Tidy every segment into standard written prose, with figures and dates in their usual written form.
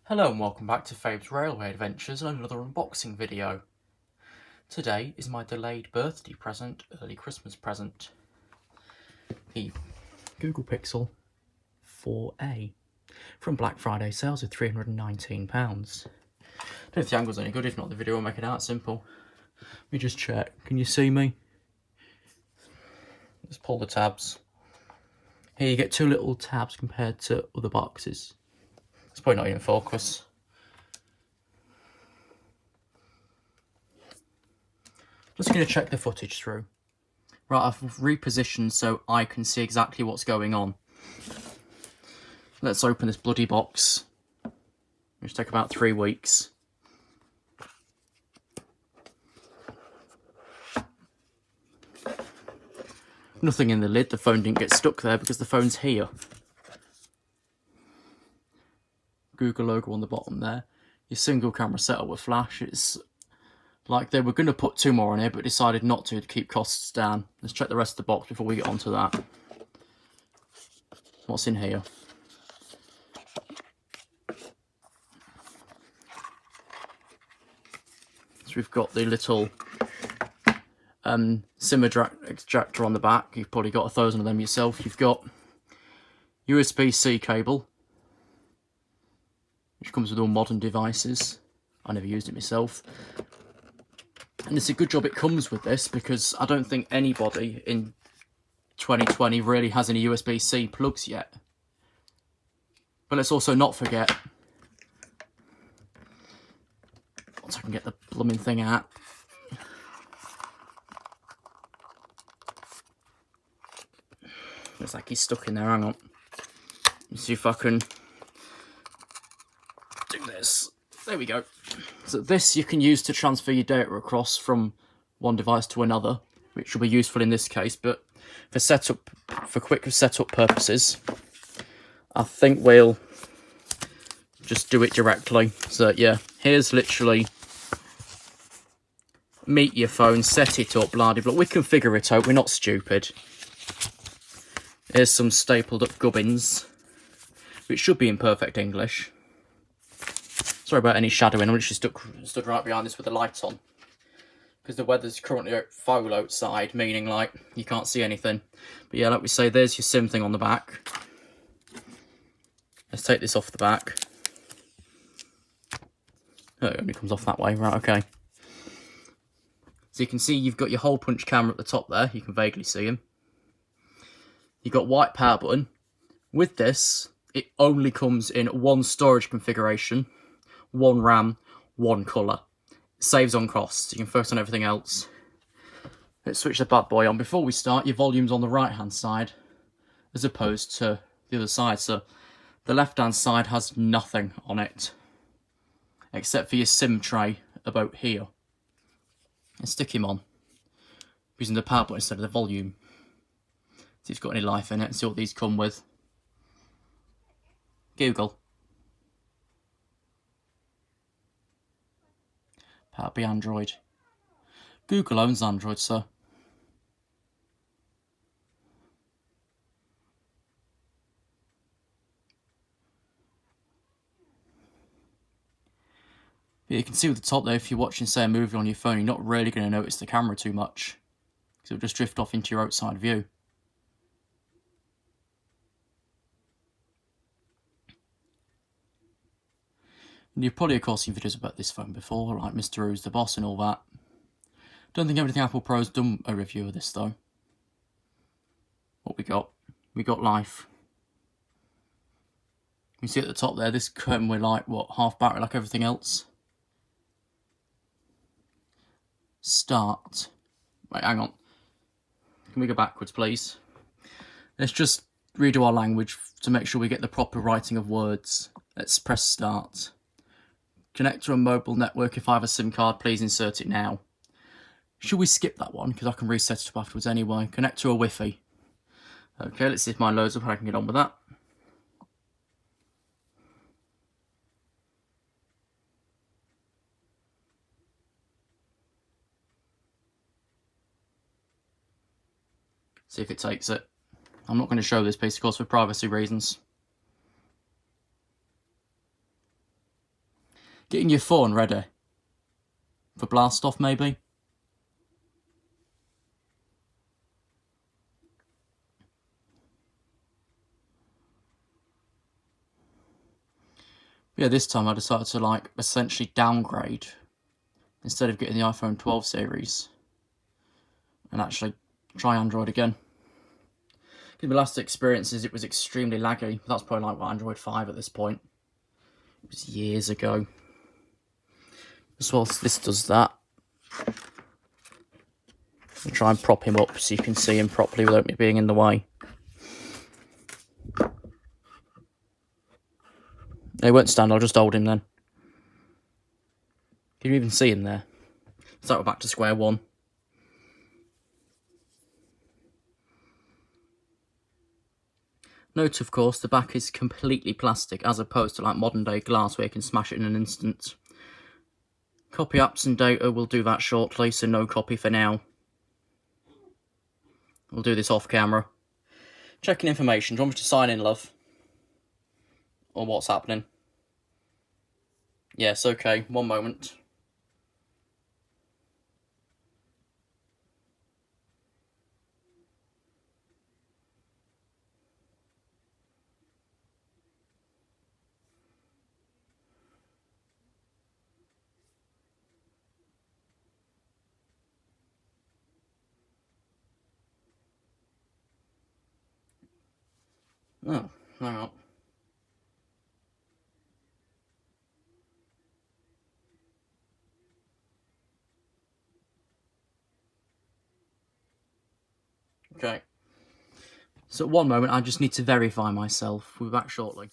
Hello and welcome back to Fabe's Railway Adventures and another unboxing video. Today is my delayed birthday present, early Christmas present. The Google Pixel 4a from Black Friday sales of £319. Don't know if the angle's any good, if not the video will make it out simple. Let me just check, can you see me? Let's pull the tabs. Here you get two little tabs compared to other boxes. It's probably not even focus. Just going to check the footage through. Right, I've repositioned so I can see exactly what's going on. Let's open this bloody box, which take about 3 weeks. Nothing in the lid, the phone didn't get stuck there because the phone's here. Google logo on the bottom there. Your single camera setup with flash. It's like they were going to put 2 more on here but decided not to keep costs down. Let's check the rest of the box before we get onto that. What's in here? So we've got the little SIM extractor on the back. You've probably got 1,000 of them yourself. You've got USB-C cable, which comes with all modern devices. I never used it myself. And it's a good job it comes with this, because I don't think anybody in 2020 really has any USB-C plugs yet. But let's also not forget, once I can get the blooming thing out, looks like he's stuck in there, hang on. Let's see if I can do this. There we go. So this you can use to transfer your data across from one device to another, which will be useful in this case, but for quick setup purposes, I think we'll just do it directly. So yeah, here's literally meet your phone, set it up, blah, blah, blah. We can figure it out, we're not stupid. Here's some stapled up gubbins, which should be in perfect English. Sorry about any shadowing, I'm literally stood right behind this with the light on. Because the weather's currently foul outside, meaning like you can't see anything. But yeah, like we say, there's your SIM thing on the back. Let's take this off the back. Oh, it only comes off that way, right, okay. So you can see you've got your hole punch camera at the top there, you can vaguely see him. You've got white power button. With this, it only comes in one storage configuration, 1 RAM, 1 colour. It saves on costs, you can focus on everything else. Let's switch the bad boy on. Before we start, your volume's on the right hand side, as opposed to the other side. So the left hand side has nothing on it, except for your SIM tray about here. Let's stick him on, using the power button instead of the volume. See if it's got any life in it, and see what these come with. Google. Powered by Android. Google owns Android, sir. But you can see with the top there, if you're watching, say, a movie on your phone, you're not really going to notice the camera too much, because it'll just drift off into your outside view. And you've probably, of course, seen videos about this phone before, like Mr. Who's the Boss and all that. Don't think Everything Apple Pro's done a review of this, though. What we got? We got life. You see at the top there, this came with, like, what, half battery like everything else? Start. Wait, hang on. Can we go backwards, please? Let's just redo our language to make sure we get the proper writing of words. Let's press start. Connect to a mobile network. If I have a SIM card, please insert it now. Should we skip that one? Because I can reset it up afterwards anyway. Connect to a Wi-Fi. Okay, let's see if mine loads up and I can get on with that. See if it takes it. I'm not going to show this piece, of course, for privacy reasons. Getting your phone ready for blast off, maybe. Yeah, this time I decided to like essentially downgrade instead of getting the iPhone 12 series and actually try Android again. Because my last experiences, it was extremely laggy. That's probably like what, Android 5 at this point. It was years ago. As well as this does that. I'll try and prop him up so you can see him properly without me being in the way. He won't stand, I'll just hold him then. Can you even see him there? So we're back to square one. Note, of course, the back is completely plastic, as opposed to like modern day glass where you can smash it in an instant. Copy apps and data, we'll do that shortly, so no copy for now. We'll do this off camera. Checking information, do you want me to sign in, love? Or what's happening? Yes, okay, one moment. Oh, hang on. Okay. So at one moment, I just need to verify myself. We'll be back shortly.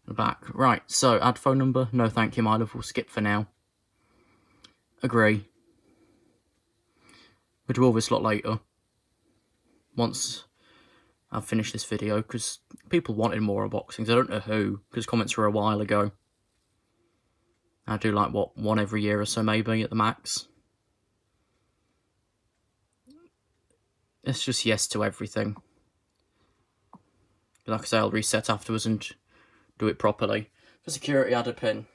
We're back. Right, so add phone number. No thank you, my love. We'll skip for now. Agree. We'll do all this a lot later. Once I've finished this video, because people wanted more unboxings. I don't know who, because comments were a while ago. I do like, what, one every year or so maybe at the max. It's just yes to everything. Like I say, I'll reset afterwards and do it properly. For security, add a pin.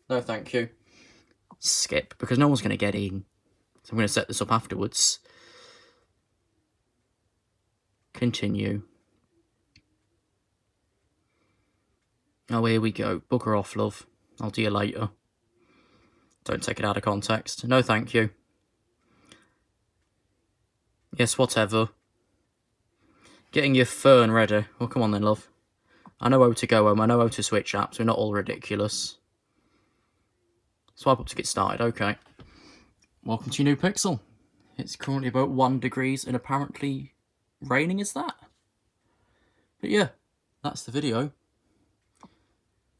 No thank you. Skip, because no one's going to get in. So I'm going to set this up afterwards. Continue. Oh, here we go. Bugger off, love. I'll do you later. Don't take it out of context. No thank you. Yes, whatever. Getting your phone ready. Well, come on then, love. I know how to go home. I know how to switch apps. We're not all ridiculous. Swipe up to get started. Okay. Welcome to your new Pixel. It's currently about 1 degree and apparently raining, is that? But yeah, that's the video.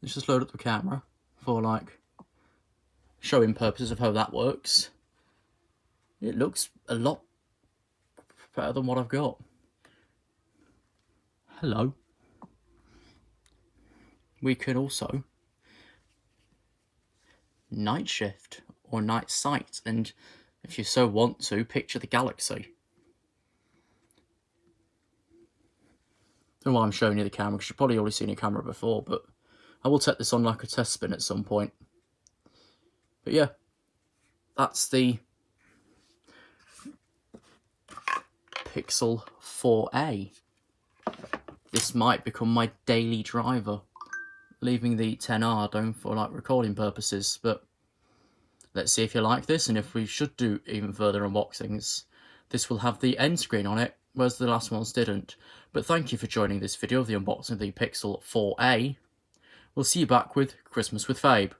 Let's just load up the camera for like showing purposes of how that works. It looks a lot better than what I've got. Hello. We can also night shift or night sight, and if you so want to, picture the galaxy. Don't know why I'm showing you the camera, because you've probably already seen a camera before, but I will take this on like a test spin at some point. But yeah, that's the Pixel 4a. This might become my daily driver, leaving the 10R down for like recording purposes, but let's see if you like this, and if we should do even further unboxings. This will have the end screen on it, whereas the last ones didn't. But thank you for joining this video of the unboxing of the Pixel 4a. We'll see you back with Christmas with Fabe.